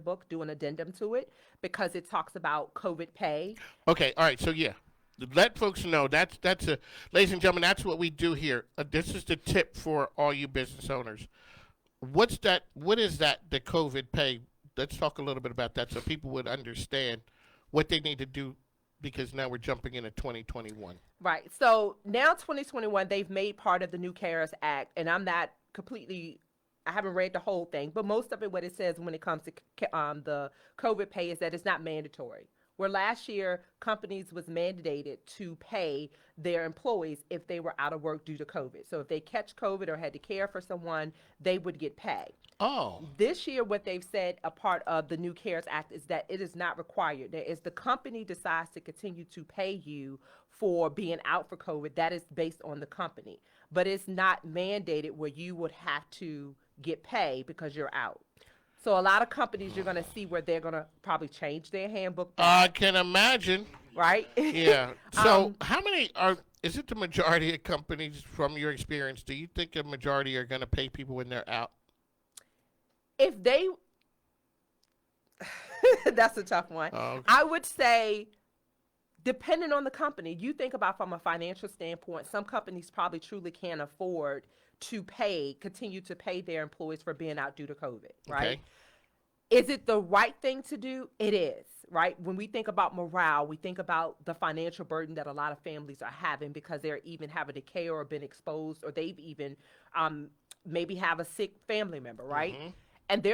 handbook, do an addendum to it because it talks about COVID pay. Okay, all right. So yeah, let folks know that's a, ladies and gentlemen, that's what we do here. This is the tip for all you business owners. What's that? What is that? The COVID pay. Let's talk a little bit about that so people would understand what they need to do because now we're jumping into 2021. Right. So now 2021, they've made part of the new CARES Act, and I'm not completely. I haven't read the whole thing, but most of it, what it says when it comes to the COVID pay, is that it's not mandatory. Where last year companies was mandated to pay their employees if they were out of work due to COVID. So if they catch COVID or had to care for someone, they would get pay. Oh, This year, what they've said, a part of the new CARES Act, is that it is not required. That is, the company decides to continue to pay you for being out for COVID, that is based on the company. But it's not mandated where you would have to get pay because you're out. So a lot of companies you're going to see where they're going to probably change their handbook I back, can imagine. right? Yeah. So how many are? Is it the majority of companies, from your experience? Do you think a majority are going to pay people when they're out? If they, that's a tough one. Okay. I would say, depending on the company, you think about from a financial standpoint, some companies probably truly can't afford to continue to pay their employees for being out due to COVID, right? Okay. Is it the right thing to do? It is, right? When we think about morale, we think about the financial burden that a lot of families are having because they're even having to care or been exposed, or they've even maybe have a sick family member, right? Mm-hmm. And they're